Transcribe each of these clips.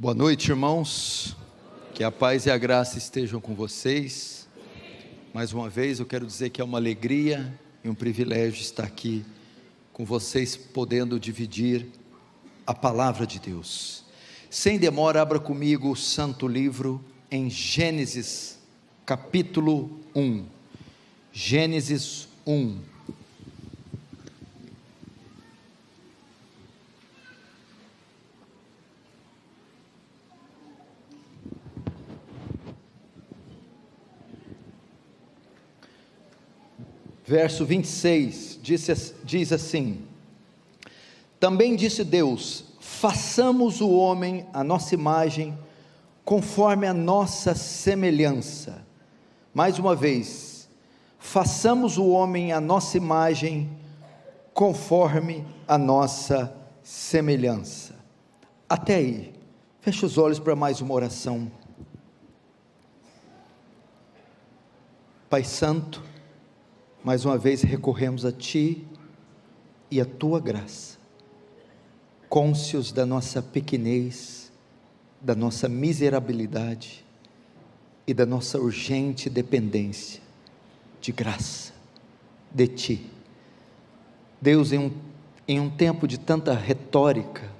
Boa noite, irmãos, que a paz e a graça estejam com vocês. Mais uma vez eu quero dizer que é uma alegria e um privilégio estar aqui com vocês, podendo dividir a palavra de Deus. Sem demora, abra comigo o santo livro em Gênesis capítulo 1, Gênesis 1. Verso 26, diz assim: Também disse Deus: façamos o homem à nossa imagem, conforme a nossa semelhança. Mais uma vez, façamos o homem à nossa imagem, conforme a nossa semelhança. Até aí, feche os olhos para mais uma oração. Pai Santo, mais uma vez recorremos a Ti e a Tua graça, cônscios da nossa pequenez, da nossa miserabilidade e da nossa urgente dependência de graça de Ti. Deus, em um tempo de tanta retórica,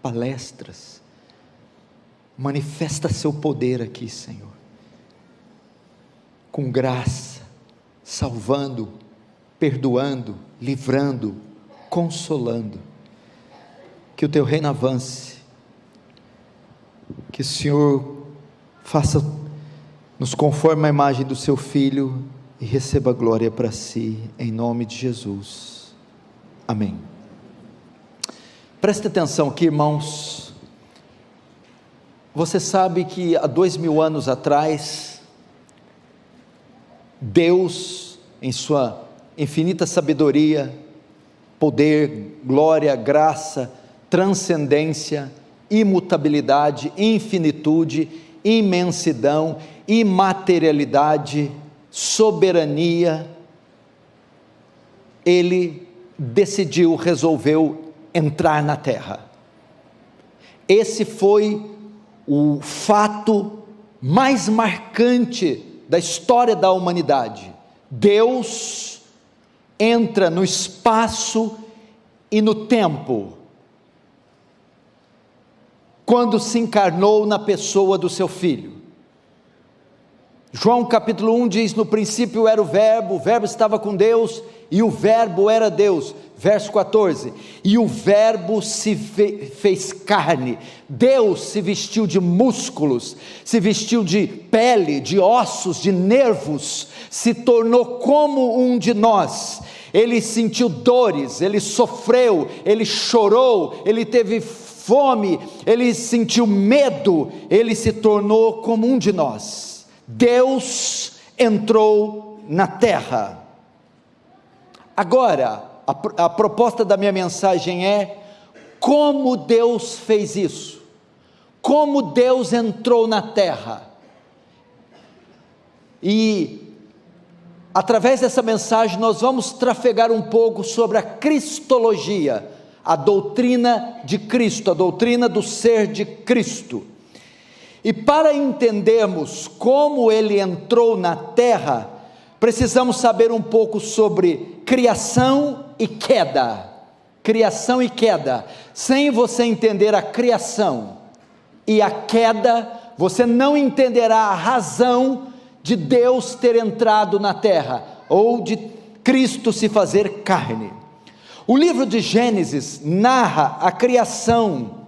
palestras, manifesta Seu poder aqui, Senhor, com graça, salvando, perdoando, livrando, consolando. Que o Teu reino avance, que o Senhor faça-nos conforme a imagem do Seu Filho e receba glória para Si, em nome de Jesus, amém. Preste atenção aqui, irmãos. Você sabe que há 2000 anos atrás, Deus, em sua infinita sabedoria, poder, glória, graça, transcendência, imutabilidade, infinitude, imensidão, imaterialidade, soberania, Ele resolveu entrar na terra. Esse foi o fato mais marcante da história da humanidade. Deus entra no espaço e no tempo, quando se encarnou na pessoa do seu Filho. João capítulo 1 diz: no princípio era o Verbo estava com Deus, e o Verbo era Deus. Verso 14, e o Verbo se fez carne. Deus se vestiu de músculos, se vestiu de pele, de ossos, de nervos, se tornou como um de nós. Ele sentiu dores, ele sofreu, ele chorou, ele teve fome, ele sentiu medo, ele se tornou como um de nós. Deus entrou na terra. Agora, a proposta da minha mensagem é: como Deus fez isso? Como Deus entrou na terra? E através dessa mensagem nós vamos trafegar um pouco sobre a cristologia, a doutrina de Cristo, a doutrina do ser de Cristo. E para entendermos como Ele entrou na terra, precisamos saber um pouco sobre criação e queda. Criação e queda. Sem você entender a criação e a queda, você não entenderá a razão de Deus ter entrado na terra, ou de Cristo se fazer carne. O livro de Gênesis narra a criação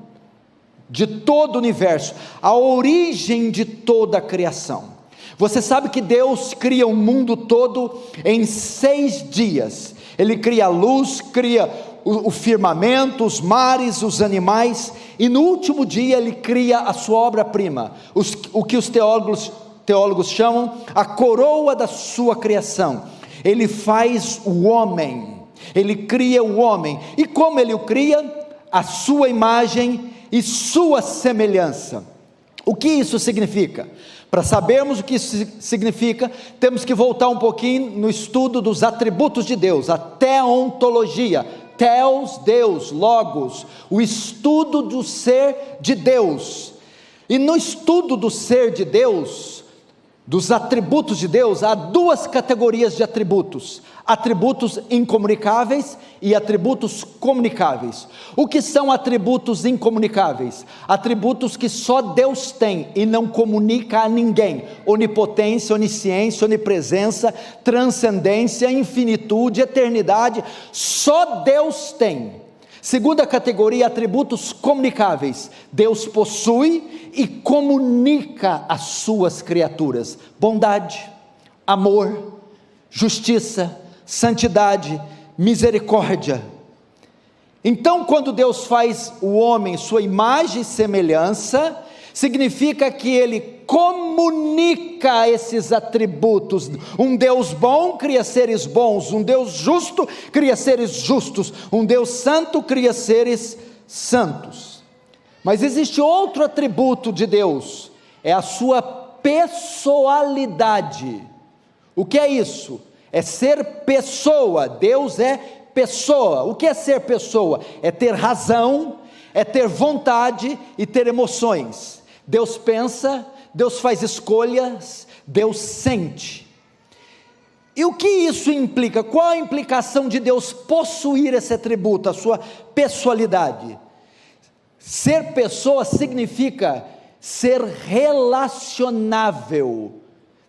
de todo o universo, a origem de toda a criação. Você sabe que Deus cria o mundo todo em 6 dias. Ele cria a luz, cria o firmamento, os mares, os animais, e no último dia Ele cria a sua obra-prima, o que os teólogos chamam a coroa da sua criação. Ele faz o homem, Ele cria o homem, e como Ele o cria? A sua imagem e sua semelhança. O que isso significa? Para sabermos o que isso significa, temos que voltar um pouquinho no estudo dos atributos de Deus, a teontologia. Theos, Deus, Logos, o estudo do ser de Deus. E no estudo do ser de Deus, dos atributos de Deus, há duas categorias de atributos: atributos incomunicáveis e atributos comunicáveis. O que são atributos incomunicáveis? Atributos que só Deus tem e não comunica a ninguém: onipotência, onisciência, onipresença, transcendência, infinitude, eternidade, só Deus tem. Segunda categoria, atributos comunicáveis: Deus possui e comunica às suas criaturas: bondade, amor, justiça, santidade, misericórdia. Então, quando Deus faz o homem sua imagem e semelhança, significa que Ele comunica esses atributos. Um Deus bom cria seres bons, um Deus justo cria seres justos, um Deus santo cria seres santos. Mas existe outro atributo de Deus, é a sua pessoalidade. O que é isso? É ser pessoa. Deus é pessoa. O que é ser pessoa? É ter razão, é ter vontade e ter emoções. Deus pensa, Deus faz escolhas, Deus sente. E o que isso implica? Qual a implicação de Deus possuir esse atributo, a sua pessoalidade? Ser pessoa significa ser relacionável.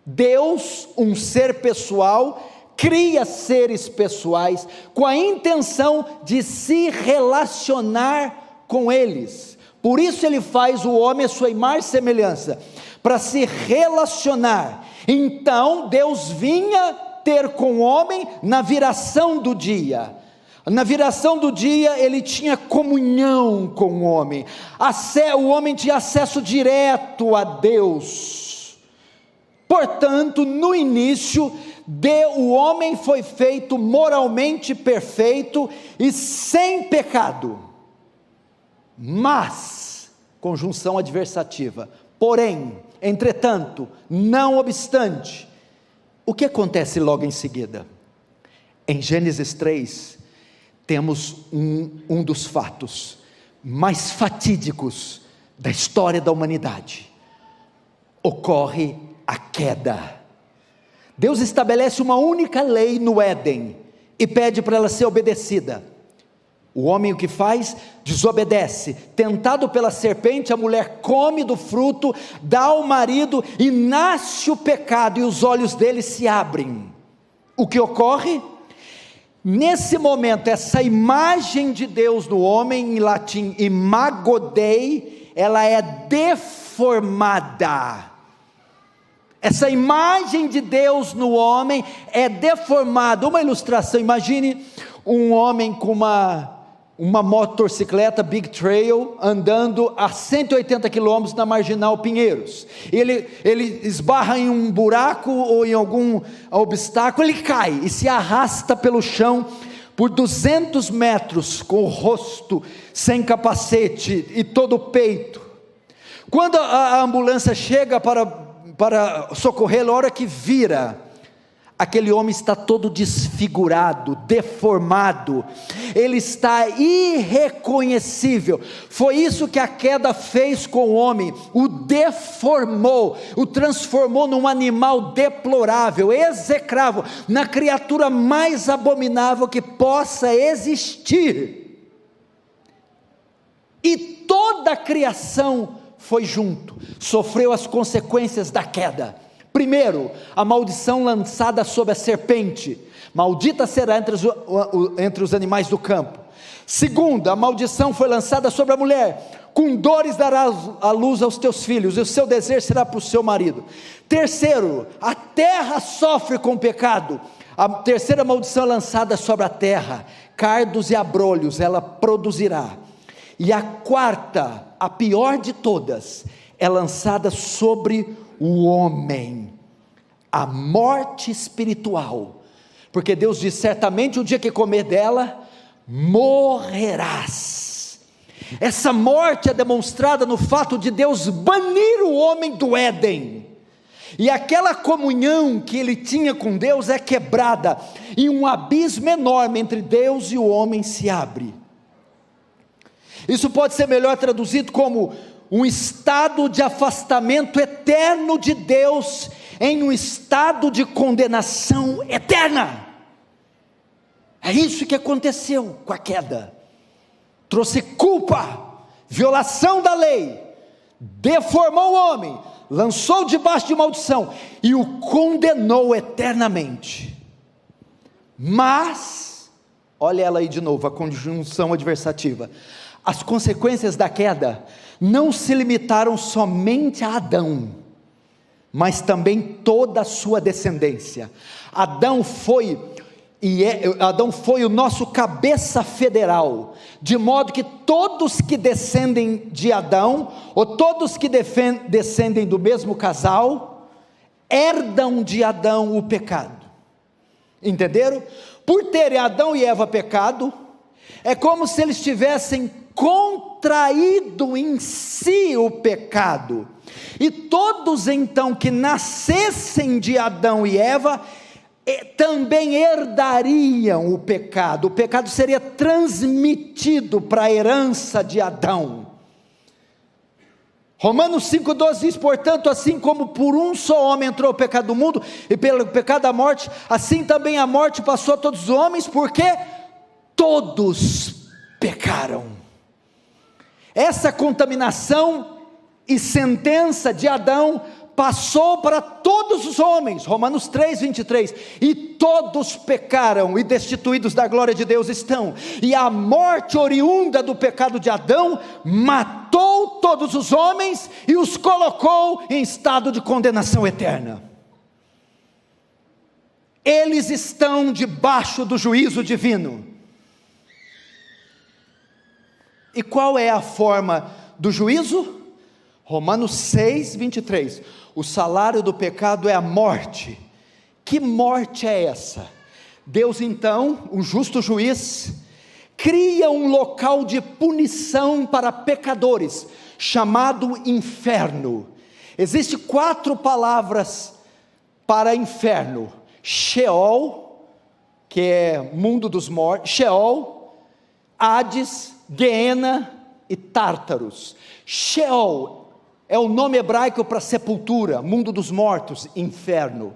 Deus, um ser pessoal, cria seres pessoais com a intenção de se relacionar com eles. Por isso Ele faz o homem a sua imagem e semelhança, para se relacionar. Então Deus vinha ter com o homem na viração do dia. Na viração do dia Ele tinha comunhão com o homem. O homem tinha acesso direto a Deus. Portanto, no início, o homem foi feito moralmente perfeito e sem pecado. Mas, conjunção adversativa, porém, entretanto, não obstante, o que acontece logo em seguida? Em Gênesis 3, temos um dos fatos mais fatídicos da história da humanidade. Ocorre a queda. Deus estabelece uma única lei no Éden e pede para ela ser obedecida. O homem o que faz? Desobedece. Tentado pela serpente, a mulher come do fruto, dá ao marido e nasce o pecado, e os olhos dele se abrem. O que ocorre? Nesse momento, essa imagem de Deus no homem, em latim imago Dei, ela é deformada. Essa imagem de Deus no homem é deformada. Uma ilustração: imagine um homem com uma motocicleta Big Trail, andando a 180 km na Marginal Pinheiros. Ele esbarra em um buraco ou em algum obstáculo, ele cai e se arrasta pelo chão por 200 metros, com o rosto sem capacete e todo o peito. Quando a ambulância chega para socorrê-lo, a hora que vira, aquele homem está todo desfigurado, deformado, ele está irreconhecível. Foi isso que a queda fez com o homem: o deformou, o transformou num animal deplorável, execrável, na criatura mais abominável que possa existir. E toda a criação foi junto, sofreu as consequências da queda. Primeiro, a maldição lançada sobre a serpente: maldita será entre os animais do campo. Segundo, a maldição foi lançada sobre a mulher: com dores darás a luz aos teus filhos, e o seu desejo será para o seu marido. Terceiro, a terra sofre com o pecado. A terceira maldição é lançada sobre a terra: cardos e abrolhos ela produzirá. E a quarta, a pior de todas, é lançada sobre o homem: a morte espiritual. Porque Deus diz: certamente o dia que comer dela, morrerás. Essa morte é demonstrada no fato de Deus banir o homem do Éden, e aquela comunhão que ele tinha com Deus é quebrada, e um abismo enorme entre Deus e o homem se abre. Isso pode ser melhor traduzido como: um estado de afastamento eterno de Deus, em um estado de condenação eterna. É isso que aconteceu com a queda. Trouxe culpa, violação da lei, deformou o homem, lançou debaixo de maldição e o condenou eternamente. Mas, olha ela aí de novo, a conjunção adversativa. As consequências da queda não se limitaram somente a Adão, mas também toda a sua descendência. Adão foi o nosso cabeça federal, de modo que todos que descendem de Adão, ou todos que descendem do mesmo casal, herdam de Adão o pecado. Entenderam? Por terem Adão e Eva pecado, é como se eles tivessem contraído em si o pecado, e todos então que nascessem de Adão e Eva, também herdariam o pecado seria transmitido para a herança de Adão. Romanos 5,12 diz, portanto, assim como por um só homem entrou o pecado no mundo, e pelo pecado a morte, assim também a morte passou a todos os homens, porque todos pecaram. Essa contaminação e sentença de Adão passou para todos os homens, Romanos 3,23, e todos pecaram e destituídos da glória de Deus estão, e a morte oriunda do pecado de Adão, matou todos os homens, e os colocou em estado de condenação eterna. Eles estão debaixo do juízo divino. E qual é a forma do juízo? Romanos 6,23, o salário do pecado é a morte. Que morte é essa? Deus então, o justo juiz, cria um local de punição para pecadores, chamado inferno. Existem 4 palavras para inferno: Sheol, que é mundo dos mortos, Sheol, Hades, Guiena e Tártaros. Sheol é o nome hebraico para sepultura, mundo dos mortos, inferno.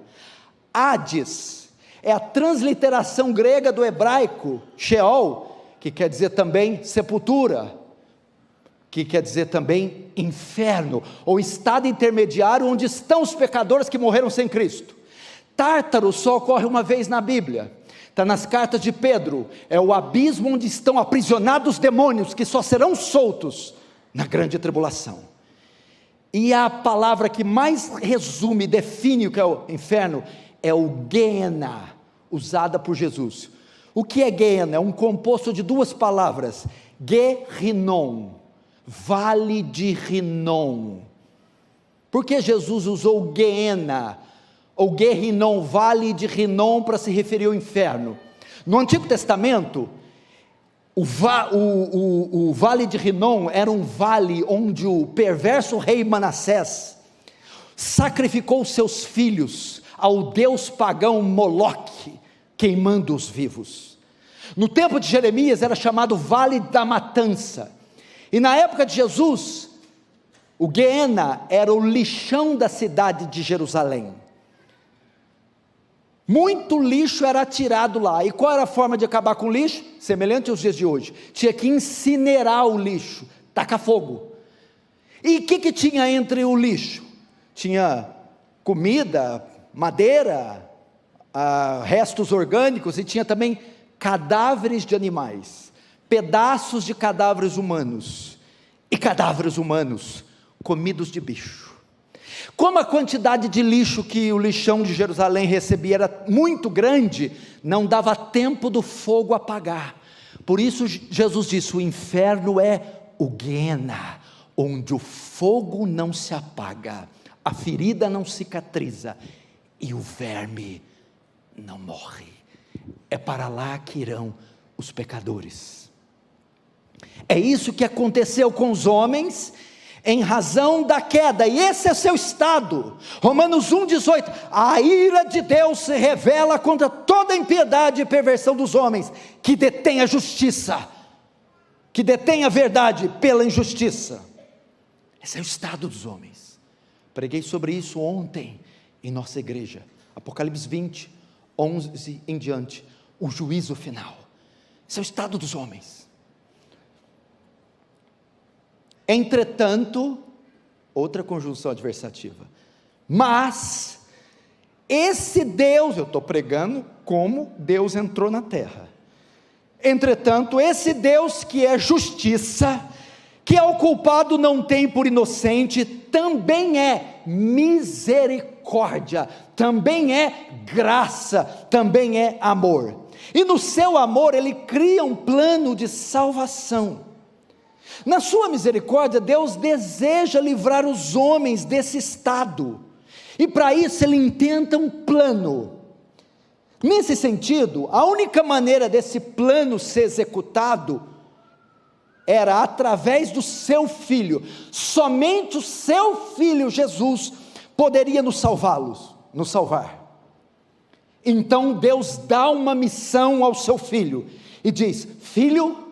Hades é a transliteração grega do hebraico, Sheol, que quer dizer também sepultura, que quer dizer também inferno, ou estado intermediário onde estão os pecadores que morreram sem Cristo. Tártaro só ocorre uma vez na Bíblia, está nas cartas de Pedro, é o abismo onde estão aprisionados demônios, que só serão soltos na grande tribulação. E a palavra que mais resume, define o que é o inferno, é o Guiena, usada por Jesus. O que é Guiena? É um composto de 2 palavras, Guerinom, vale de Rinom. Por que Jesus usou Guiena, ou Guerinom, vale de Rinom, para se referir ao inferno? No Antigo Testamento, o vale de Rinom era um vale onde o perverso rei Manassés sacrificou seus filhos ao deus pagão Moloque, queimando-os vivos. No tempo de Jeremias era chamado Vale da Matança, e na época de Jesus, o Guiena era o lixão da cidade de Jerusalém. Muito lixo era atirado lá, e qual era a forma de acabar com o lixo? Semelhante aos dias de hoje, tinha que incinerar o lixo, tacar fogo. E o que tinha entre o lixo? Tinha comida, madeira, restos orgânicos, e tinha também cadáveres de animais, pedaços de cadáveres humanos, e cadáveres humanos comidos de bicho. Como a quantidade de lixo que o lixão de Jerusalém recebia era muito grande, não dava tempo do fogo apagar. Por isso Jesus disse, o inferno é o Guiena, onde o fogo não se apaga, a ferida não cicatriza, e o verme não morre. É para lá que irão os pecadores. É isso que aconteceu com os homens, em razão da queda, e esse é seu estado. Romanos 1,18, a ira de Deus se revela contra toda a impiedade e perversão dos homens, que detém a justiça, que detém a verdade pela injustiça. Esse é o estado dos homens. Preguei sobre isso ontem em nossa igreja. Apocalipse 20, 11 em diante. O juízo final. Esse é o estado dos homens. Entretanto, outra conjunção adversativa. Mas, esse Deus, eu estou pregando como Deus entrou na terra. Entretanto, esse Deus que é justiça, que ao culpado não tem por inocente, também é misericórdia, também é graça, também é amor. E no seu amor ele cria um plano de salvação. Na sua misericórdia, Deus deseja livrar os homens desse estado, e para isso ele intenta um plano. Nesse sentido, a única maneira desse plano ser executado era através do seu Filho. Somente o seu Filho Jesus poderia nos salvar. Então Deus dá uma missão ao seu Filho e diz: Filho,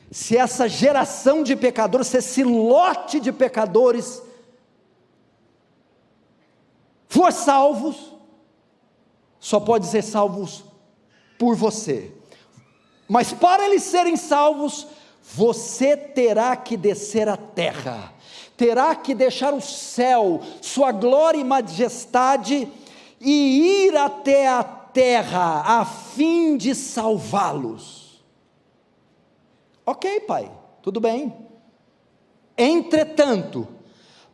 se essa geração de pecadores, se esse lote de pecadores for salvos, só pode ser salvos por você. Mas para eles serem salvos, você terá que descer à terra, terá que deixar o céu, sua glória e majestade, e ir até a terra, a fim de salvá-los. Ok, pai, tudo bem. Entretanto,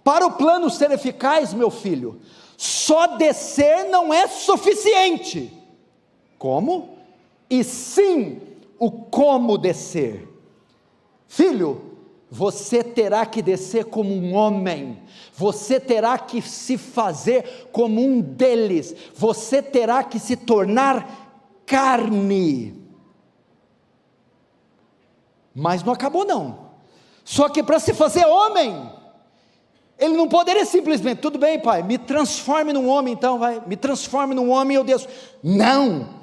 para o plano ser eficaz, meu filho, só descer não é suficiente. Como? E sim, o como descer. Filho, você terá que descer como um homem, você terá que se fazer como um deles, você terá que se tornar carne. Mas não acabou não. Só que para se fazer homem, ele não poderia simplesmente: tudo bem, pai, me transforme num homem, então me transforme num homem, eu desço. Não,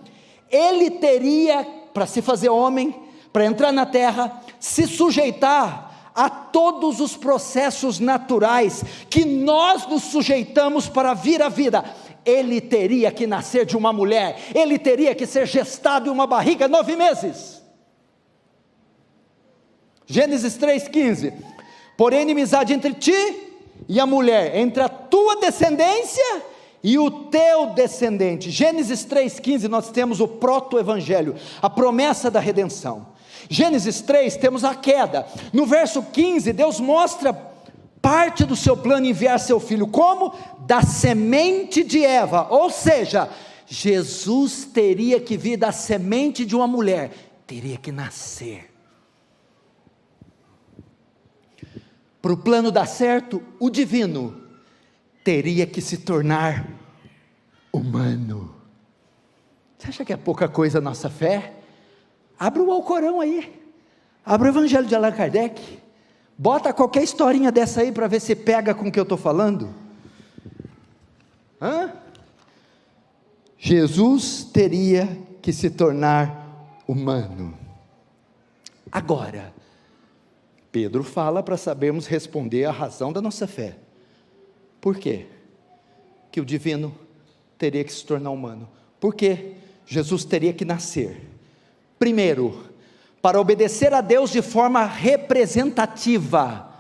ele teria, para se fazer homem, para entrar na terra, se sujeitar a todos os processos naturais que nós nos sujeitamos para vir à vida. Ele teria que nascer de uma mulher, ele teria que ser gestado em uma barriga 9 meses. Gênesis 3,15, porém inimizade entre ti e a mulher, entre a tua descendência e o teu descendente. Gênesis 3,15 nós temos o proto-evangelho, a promessa da redenção. Gênesis 3 temos a queda. No verso 15 Deus mostra parte do seu plano, enviar seu filho, como? Da semente de Eva, ou seja, Jesus teria que vir da semente de uma mulher, teria que nascer. Para o plano dar certo, o divino teria que se tornar humano. Você acha que é pouca coisa a nossa fé? Abre o Alcorão aí, abre o Evangelho de Allan Kardec, bota qualquer historinha dessa aí para ver se pega com o que eu estou falando. Jesus teria que se tornar humano. Agora, Pedro fala para sabermos responder a razão da nossa fé. Por quê? Que o divino teria que se tornar humano. Por quê? Jesus teria que nascer. Primeiro, para obedecer a Deus de forma representativa.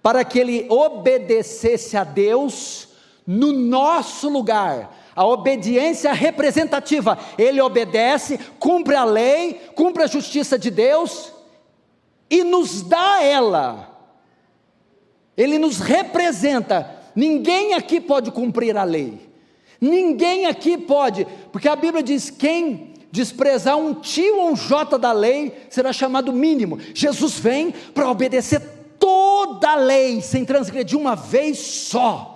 Para que ele obedecesse a Deus no nosso lugar. A obediência representativa. Ele obedece, cumpre a lei, cumpre a justiça de Deus e nos dá ela. Ele nos representa. Ninguém aqui pode cumprir a lei. Ninguém aqui pode, porque a Bíblia diz: quem desprezar um tio ou um jota da lei será chamado mínimo. Jesus vem para obedecer toda a lei, sem transgredir uma vez só.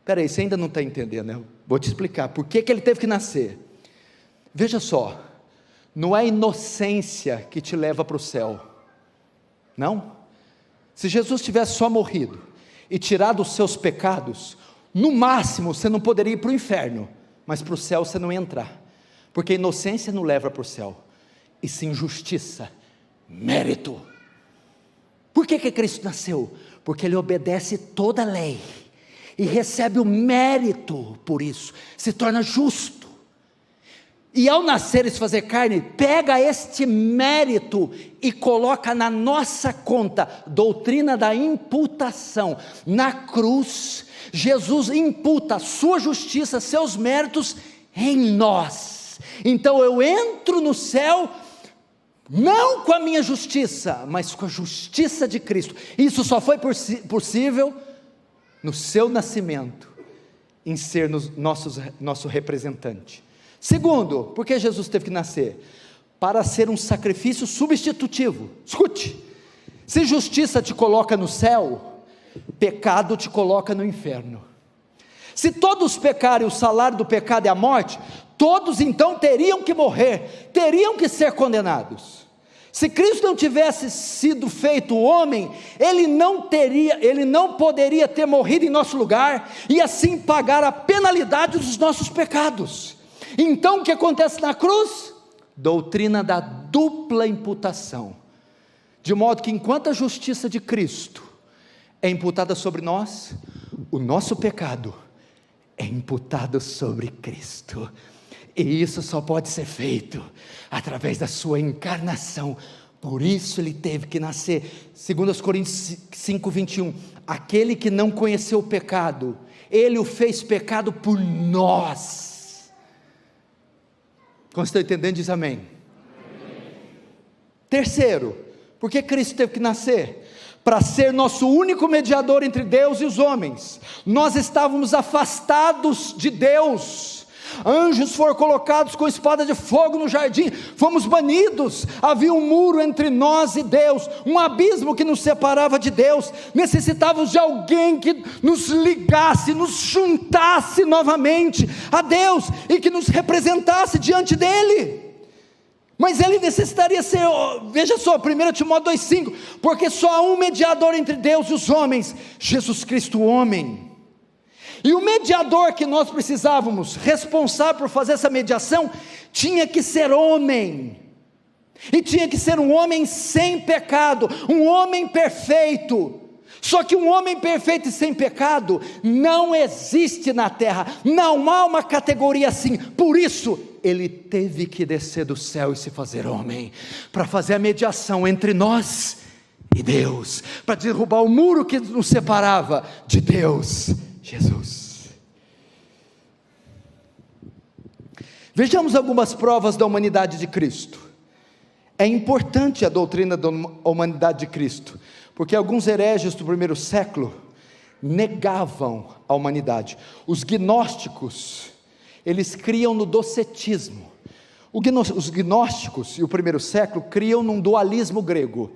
Espera aí, você ainda não está entendendo, né? Vou te explicar por que ele teve que nascer. Veja só, não é inocência que te leva para o céu, não. Se Jesus tivesse só morrido e tirado os seus pecados, no máximo você não poderia ir para o inferno, mas para o céu você não ia entrar, porque inocência não leva para o céu, e sim justiça, mérito. Por que Cristo nasceu? Porque Ele obedece toda a lei, e recebe o mérito por isso, se torna justo, e ao nascer e se fazer carne, pega este mérito e coloca na nossa conta, doutrina da imputação. Na cruz, Jesus imputa a sua justiça, seus méritos em nós. Então eu entro no céu, não com a minha justiça, mas com a justiça de Cristo. Isso só foi possível no seu nascimento, em ser nosso representante. Segundo, por que Jesus teve que nascer? Para ser um sacrifício substitutivo. Escute, se justiça te coloca no céu, pecado te coloca no inferno. Se todos pecarem, o salário do pecado é a morte, todos então teriam que morrer, teriam que ser condenados. Se Cristo não tivesse sido feito homem, Ele não poderia ter morrido em nosso lugar, e assim pagar a penalidade dos nossos pecados. Então o que acontece na cruz? Doutrina da dupla imputação, de modo que enquanto a justiça de Cristo é imputada sobre nós, o nosso pecado é imputado sobre Cristo, e isso só pode ser feito através da sua encarnação. Por isso Ele teve que nascer. 2 Coríntios 5:21, aquele que não conheceu o pecado, Ele o fez pecado por nós. Como estão entendendo, diz amém. Terceiro, por que Cristo teve que nascer? Para ser nosso único mediador entre Deus e os homens. Nós estávamos afastados de Deus, anjos foram colocados com espada de fogo no jardim, fomos banidos, havia um muro entre nós e Deus, um abismo que nos separava de Deus, necessitávamos de alguém que nos ligasse, nos juntasse novamente a Deus, e que nos representasse diante dEle. Mas Ele necessitaria ser, veja só, 1 Timóteo 2,5, porque só há um mediador entre Deus e os homens, Jesus Cristo o homem. E o mediador que nós precisávamos, responsável por fazer essa mediação, tinha que ser homem, e tinha que ser um homem sem pecado, um homem perfeito. Só que um homem perfeito e sem pecado não existe na terra, não há uma categoria assim. Por isso Ele teve que descer do céu e se fazer homem, para fazer a mediação entre nós e Deus, para derrubar o muro que nos separava de Deus. Jesus. Vejamos algumas provas da humanidade de Cristo. É importante a doutrina da humanidade de Cristo, porque alguns hereges do primeiro século negavam a humanidade. Os gnósticos, eles criam no docetismo. Os gnósticos e o primeiro século criam num dualismo grego,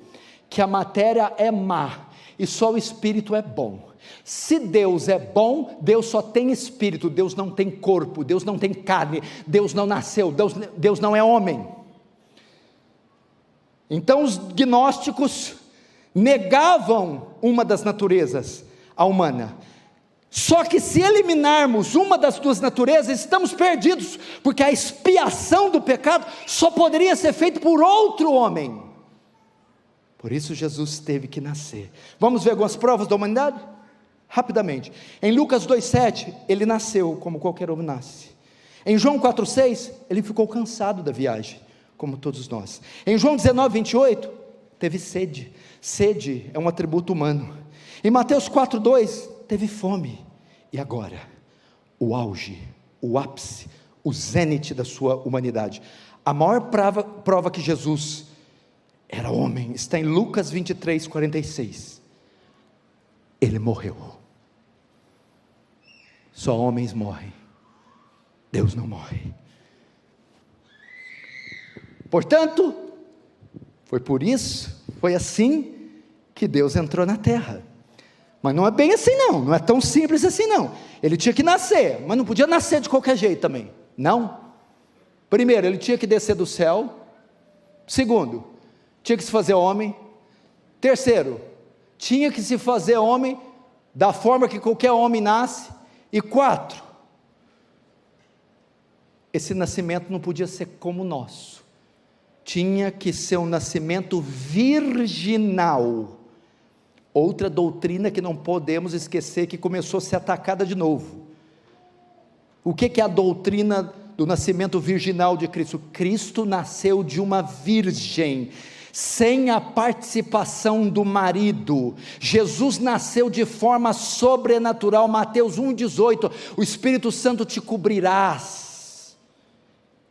que a matéria é má e só o espírito é bom. Se Deus é bom, Deus só tem espírito, Deus não tem corpo, Deus não tem carne, Deus não nasceu, Deus não é homem. Então os gnósticos negavam uma das naturezas, a humana. Só que se eliminarmos uma das duas naturezas, estamos perdidos, porque a expiação do pecado só poderia ser feita por outro homem. Por isso Jesus teve que nascer. Vamos ver algumas provas da humanidade? Rapidamente. Em Lucas 2,7, ele nasceu como qualquer homem nasce. Em João 4,6, ele ficou cansado da viagem, como todos nós. Em João 19,28, teve sede. Sede é um atributo humano. Em Mateus 4,2, teve fome. E agora, o auge, o ápice, o zênite da sua humanidade. A maior prova que Jesus era homem, está em Lucas 23:46. Ele morreu. Só homens morrem, Deus não morre. Portanto, foi assim que Deus entrou na terra. Mas não é bem assim não é tão simples assim não. Ele tinha que nascer, mas não podia nascer de qualquer jeito também, não. Primeiro, ele tinha que descer do céu. Segundo, tinha que se fazer homem. Terceiro, tinha que se fazer homem da forma que qualquer homem nasce. E 4, esse nascimento não podia ser como o nosso, tinha que ser um nascimento virginal, Outra doutrina que não podemos esquecer, que começou a ser atacada de novo. O que é a doutrina do nascimento virginal de Cristo? Cristo nasceu de uma virgem, sem a participação do marido. Jesus nasceu de forma sobrenatural. Mateus 1,18, o Espírito Santo te cobrirás,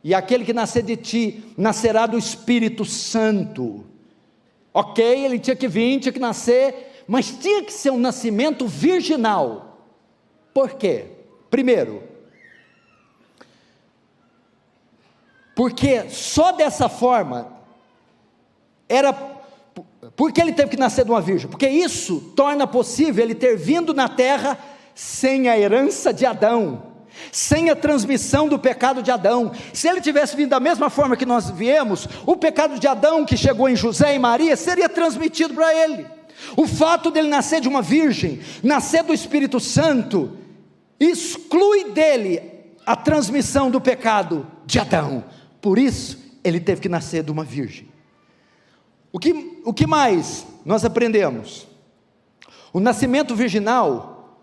e aquele que nascer de ti, nascerá do Espírito Santo. Ok, ele tinha que vir, tinha que nascer, mas tinha que ser um nascimento virginal. Por quê? Primeiro, porque só dessa forma, por que ele teve que nascer de uma virgem? Porque isso torna possível ele ter vindo na terra sem a herança de Adão, sem a transmissão do pecado de Adão. Se ele tivesse vindo da mesma forma que nós viemos, o pecado de Adão que chegou em José e Maria, seria transmitido para ele. O fato dele nascer de uma virgem, nascer do Espírito Santo, exclui dele a transmissão do pecado de Adão. Por isso, ele teve que nascer de uma virgem. O que mais nós aprendemos? O nascimento virginal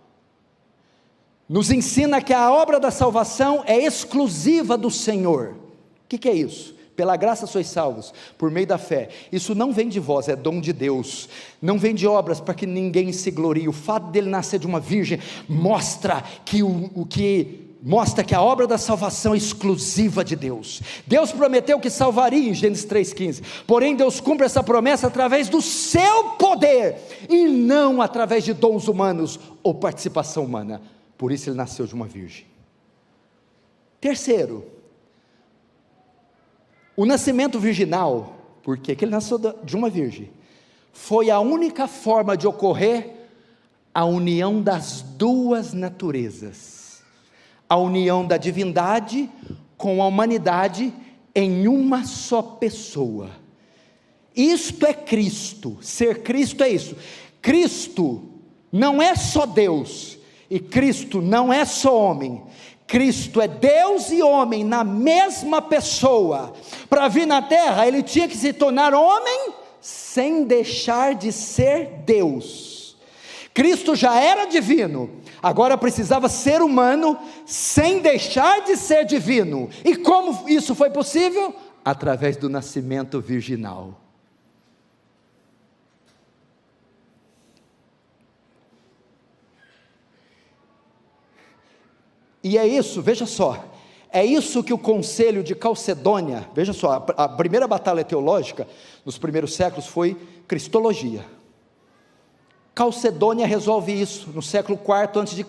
nos ensina que a obra da salvação é exclusiva do Senhor. O que é isso? Pela graça sois salvos, por meio da fé. Isso não vem de vós, é dom de Deus. Não vem de obras para que ninguém se glorie. O fato dele nascer de uma virgem mostra que a obra da salvação é exclusiva de Deus. Deus prometeu que salvaria em Gênesis 3,15, porém Deus cumpre essa promessa através do seu poder, e não através de dons humanos ou participação humana. Por isso ele nasceu de uma virgem. Terceiro, o nascimento virginal, porque ele nasceu de uma virgem, foi a única forma de ocorrer a união das duas naturezas, a união da divindade com a humanidade em uma só pessoa. Isto é Cristo. Ser Cristo é isso. Cristo não é só Deus, e Cristo não é só homem. Cristo é Deus e homem na mesma pessoa. Para vir na terra, ele tinha que se tornar homem sem deixar de ser Deus. Cristo já era divino, agora precisava ser humano sem deixar de ser divino. E como isso foi possível? Através do nascimento virginal. E é isso, veja só, é isso que o Concílio de Calcedônia, veja só, a primeira batalha teológica nos primeiros séculos foi cristologia. Calcedônia resolve isso no século IV a.C.,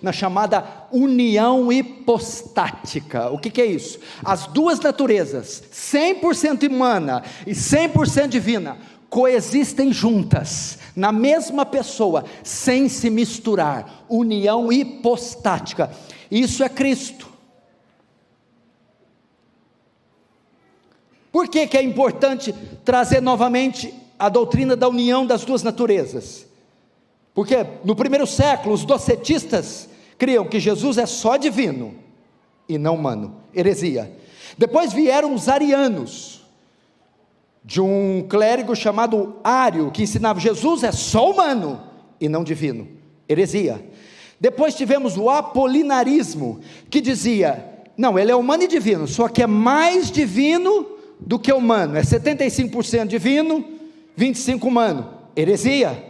na chamada união hipostática. O que é isso? As duas naturezas, 100% humana e 100% divina, coexistem juntas, na mesma pessoa, sem se misturar. União hipostática. Isso é Cristo. Por que é importante trazer novamente a doutrina da união das duas naturezas? Porque no primeiro século os docetistas criam que Jesus é só divino e não humano, heresia. Depois vieram os arianos, de um clérigo chamado Ário, que ensinava Jesus é só humano e não divino, heresia. Depois tivemos o apolinarismo, que dizia, não, ele é humano e divino, só que é mais divino do que humano, é 75% divino, 25% humano, heresia.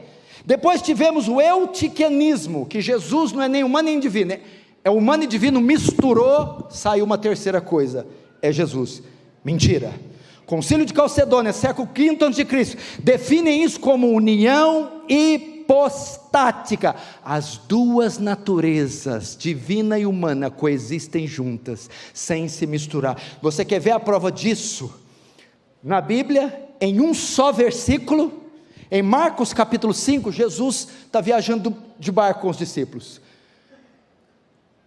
Depois tivemos o eutiquianismo, que Jesus não é nem humano nem divino, é humano e divino, misturou, saiu uma terceira coisa, é Jesus. Mentira. Concílio de Calcedônia, século V a.C., definem isso como união hipostática. As duas naturezas, divina e humana, coexistem juntas, sem se misturar. Você quer ver a prova disso? Na Bíblia, em um só versículo, em Marcos capítulo 5, Jesus está viajando de barco com os discípulos.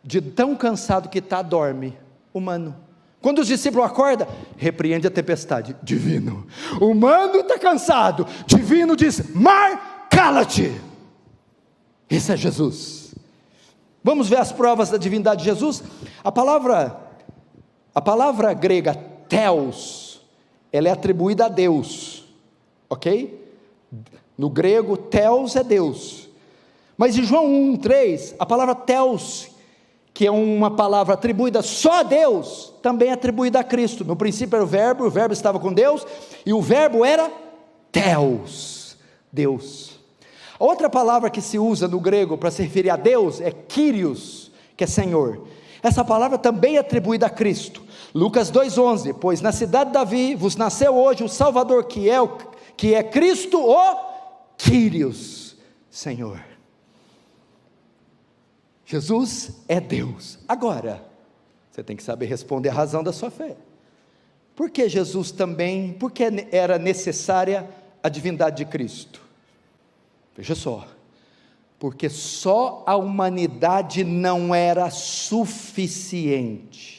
De tão cansado que está, dorme, humano. Quando os discípulos acordam, repreende a tempestade, divino. Humano está cansado, divino diz, mar, cala-te. Esse é Jesus. Vamos ver as provas da divindade de Jesus? A palavra grega, theos, ela é atribuída a Deus, ok? No grego, Theos é Deus. Mas em João 1:3, a palavra Theos, que é uma palavra atribuída só a Deus, também é atribuída a Cristo. No princípio era o verbo estava com Deus, e o verbo era Theos, Deus. A outra palavra que se usa no grego para se referir a Deus é Kyrios, que é Senhor. Essa palavra também é atribuída a Cristo. Lucas 2:11, pois na cidade de Davi vos nasceu hoje o Salvador, que é Cristo, o Kyrios, Senhor. Jesus é Deus. Agora, você tem que saber responder a razão da sua fé. Por que Jesus também, por que era necessária a divindade de Cristo? Veja só, porque só a humanidade não era suficiente.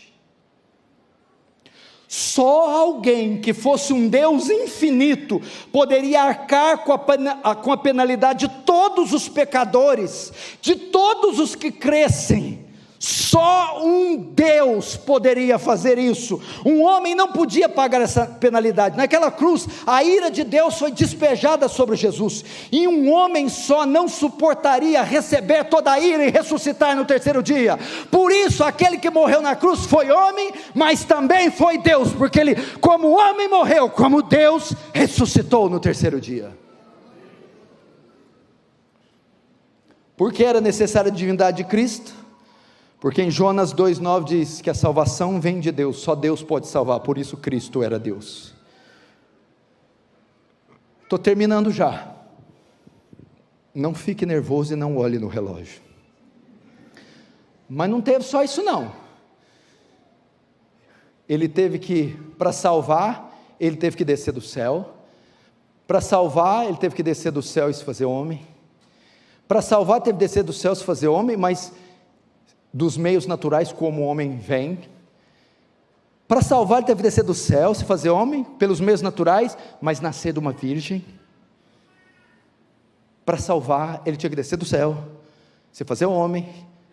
Só alguém que fosse um Deus infinito poderia arcar com a penalidade de todos os pecadores, de todos os que crescem. Só um Deus poderia fazer isso. Um homem não podia pagar essa penalidade. Naquela cruz, a ira de Deus foi despejada sobre Jesus, e um homem só não suportaria receber toda a ira e ressuscitar no terceiro dia. Por isso, aquele que morreu na cruz foi homem, mas também foi Deus, porque ele, como homem, morreu, como Deus, ressuscitou no terceiro dia. Por que era necessária a divindade de Cristo? Porque em Jonas 2:9 diz que a salvação vem de Deus, só Deus pode salvar, por isso Cristo era Deus. Estou terminando já. Não fique nervoso e não olhe no relógio. Mas não teve só isso não. Ele teve que, para salvar, ele teve que descer do céu. Para salvar, ele teve que descer do céu e se fazer homem. Para salvar, teve que descer do céu e se fazer homem, mas dos meios naturais como o homem vem. Para salvar ele teve que descer do céu, se fazer homem, pelos meios naturais, mas nascer de uma virgem. Para salvar ele tinha que descer do céu, se fazer homem,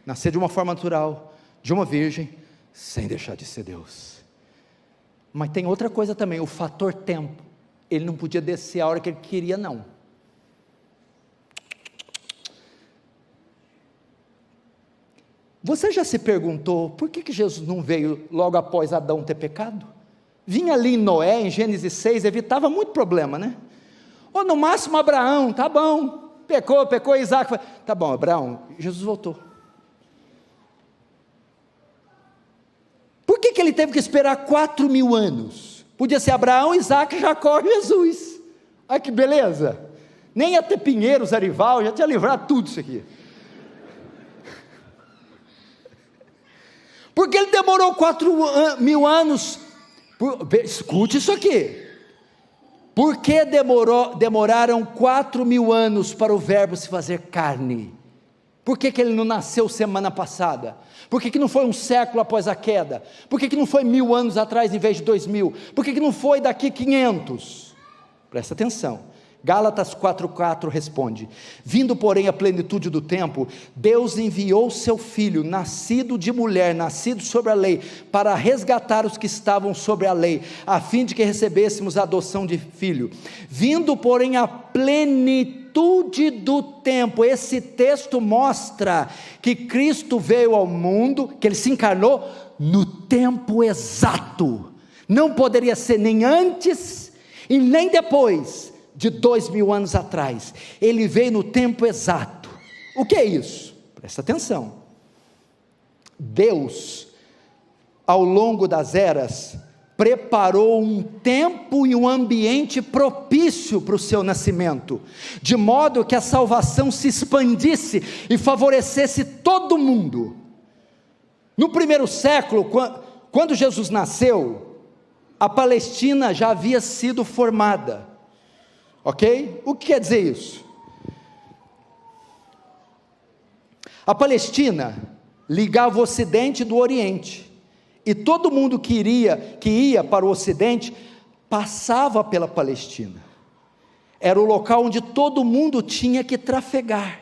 nascer de uma forma natural, de uma virgem, sem deixar de ser Deus. Mas tem outra coisa também, o fator tempo. Ele não podia descer a hora que ele queria não. Você já se perguntou, por que Jesus não veio logo após Adão ter pecado? Vinha ali em Noé, em Gênesis 6, evitava muito problema, né? Ou no máximo Abraão, tá bom, pecou, Isaac, tá bom, Abraão, Jesus voltou. Por que ele teve que esperar 4.000 anos? Podia ser Abraão, Isaac, Jacó e Jesus. Olha que beleza, nem ia ter Pinheiros, Arival, já tinha livrado tudo isso aqui. Porque ele demorou 4.000 anos, escute isso aqui, por que demoraram 4.000 anos para o verbo se fazer carne? Por que ele não nasceu semana passada? Por que não foi um século após a queda? Por que não foi 1.000 anos atrás em vez de 2.000? Por que não foi daqui 500? Presta atenção, Gálatas 4:4 responde: vindo porém a plenitude do tempo, Deus enviou seu Filho, nascido de mulher, nascido sobre a lei, para resgatar os que estavam sobre a lei, a fim de que recebêssemos a adoção de filho. Vindo porém a plenitude do tempo, esse texto mostra que Cristo veio ao mundo, que ele se encarnou no tempo exato, não poderia ser nem antes e nem depois de 2.000 anos atrás, ele veio no tempo exato. O que é isso? Presta atenção, Deus, ao longo das eras, preparou um tempo e um ambiente propício para o seu nascimento, de modo que a salvação se expandisse e favorecesse todo mundo. No primeiro século, quando Jesus nasceu, a Palestina já havia sido formada, ok? O que quer dizer isso? A Palestina ligava o Ocidente do Oriente, e todo mundo que ia para o Ocidente, passava pela Palestina. Era o local onde todo mundo tinha que trafegar,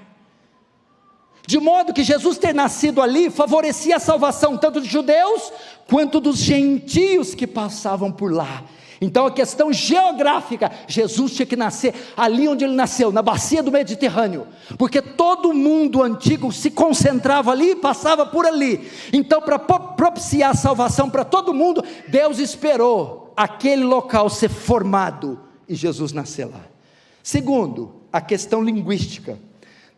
de modo que Jesus ter nascido ali, favorecia a salvação, tanto dos judeus, quanto dos gentios que passavam por lá. Então a questão geográfica, Jesus tinha que nascer ali onde ele nasceu, na bacia do Mediterrâneo, porque todo mundo antigo se concentrava ali e passava por ali. Então, para propiciar a salvação para todo mundo, Deus esperou aquele local ser formado e Jesus nascer lá. Segundo, a questão linguística.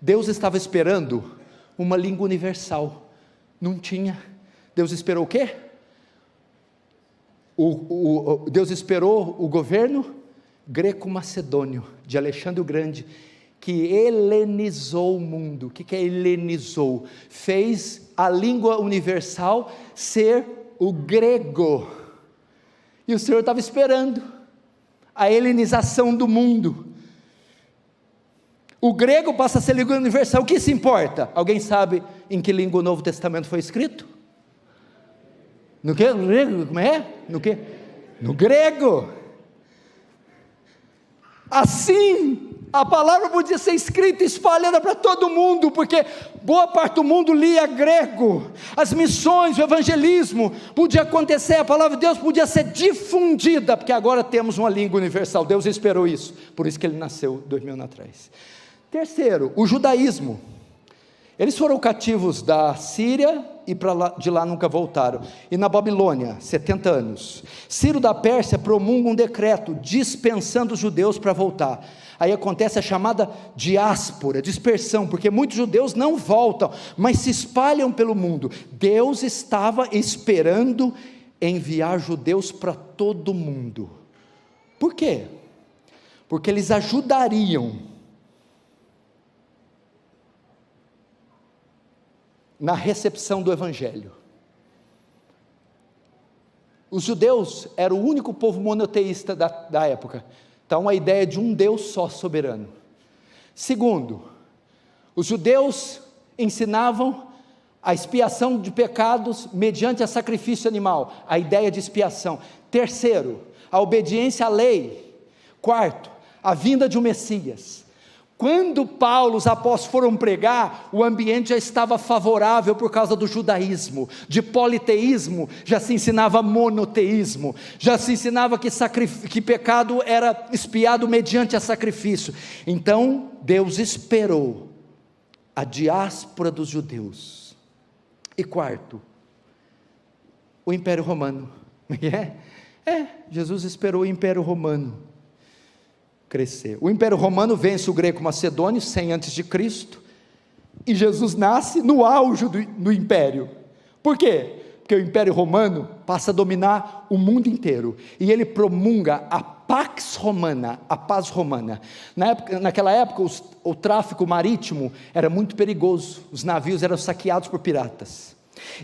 Deus estava esperando uma língua universal. Não tinha. Deus esperou o quê? Deus esperou o governo greco-macedônio de Alexandre o Grande, que helenizou o mundo. O que é helenizou? Fez a língua universal ser o grego. E o Senhor estava esperando a helenização do mundo. O grego passa a ser língua universal. O que se importa? Alguém sabe em que língua o Novo Testamento foi escrito? No que? No grego? Como é? No que? No grego. Assim, a palavra podia ser escrita e espalhada para todo mundo, porque boa parte do mundo lia grego. As missões, o evangelismo podia acontecer, a palavra de Deus podia ser difundida, porque agora temos uma língua universal. Deus esperou isso, por isso que ele nasceu 2000 anos atrás. Terceiro, o judaísmo. Eles foram cativos da Síria e de lá nunca voltaram. E na Babilônia, 70 anos. Ciro da Pérsia promulga um decreto dispensando os judeus para voltar. Aí acontece a chamada diáspora, dispersão, porque muitos judeus não voltam, mas se espalham pelo mundo. Deus estava esperando enviar judeus para todo mundo. Por quê? Porque eles ajudariam na recepção do evangelho. Os judeus eram o único povo monoteísta da época. Então a ideia de um Deus só soberano. Segundo, os judeus ensinavam a expiação de pecados mediante a sacrifício animal, a ideia de expiação. Terceiro, a obediência à lei. Quarto, a vinda de um Messias. Quando Paulo, os apóstolos foram pregar, o ambiente já estava favorável por causa do judaísmo. De politeísmo já se ensinava monoteísmo, já se ensinava que pecado era expiado mediante a sacrifício. Então Deus esperou a diáspora dos judeus. E quarto, o Império Romano. Jesus esperou o Império Romano crescer. O Império Romano vence o greco-macedônio 100 a.C. e Jesus nasce no auge do Império. Por quê? Porque o Império Romano passa a dominar o mundo inteiro e ele promulga a Pax Romana, a paz romana. Naquela época o tráfico marítimo era muito perigoso, os navios eram saqueados por piratas,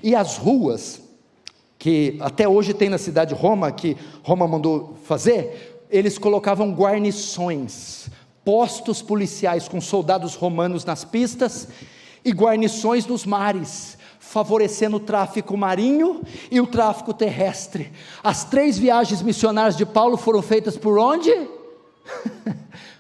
e as ruas, que até hoje tem na cidade de Roma, que Roma mandou fazer, eles colocavam guarnições, postos policiais com soldados romanos nas pistas e guarnições nos mares, favorecendo o tráfico marinho e o tráfico terrestre. As 3 viagens missionárias de Paulo foram feitas por onde?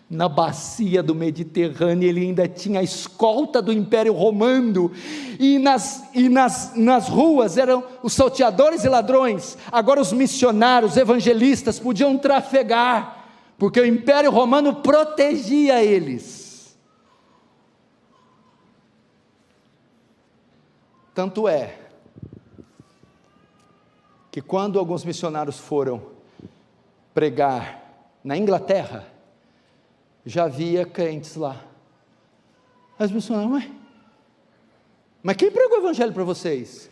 Na bacia do Mediterrâneo. Ele ainda tinha a escolta do Império Romano, e nas ruas eram os salteadores e ladrões. Agora os missionários, evangelistas podiam trafegar, porque o Império Romano protegia eles. Tanto é que quando alguns missionários foram pregar na Inglaterra, já havia crentes lá. As missionárias, mas quem pregou o evangelho para vocês?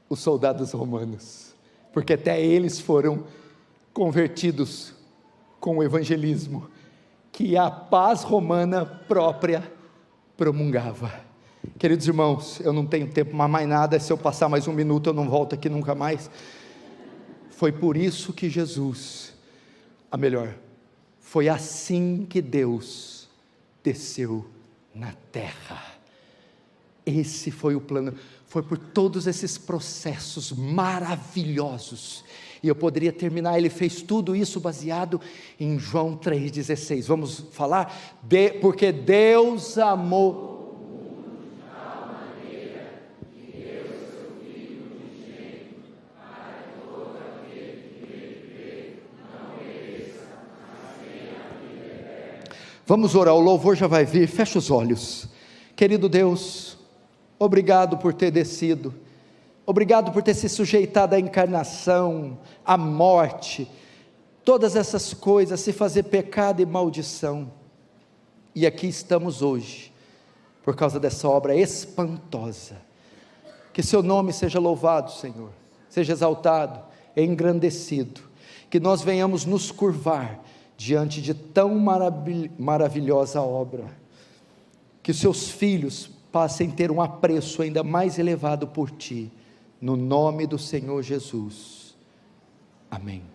Os soldados romanos, porque até eles foram convertidos com o evangelismo que a paz romana própria promulgava. Queridos irmãos, eu não tenho tempo para mais nada, se eu passar mais 1 minuto eu não volto aqui nunca mais. Foi por isso que foi assim que Deus desceu na terra. Esse foi o plano, foi por todos esses processos maravilhosos, e eu poderia terminar. Ele fez tudo isso baseado em João 3,16, vamos falar? Porque Deus amou, Vamos orar, o louvor já vai vir, fecha os olhos. Querido Deus, obrigado por ter descido, obrigado por ter se sujeitado à encarnação, à morte, todas essas coisas, se fazer pecado e maldição, e aqui estamos hoje, por causa dessa obra espantosa. Que seu nome seja louvado, Senhor, seja exaltado, engrandecido, que nós venhamos nos curvar diante de tão maravilhosa obra, que os seus filhos passem a ter um apreço ainda mais elevado por Ti, no nome do Senhor Jesus, amém.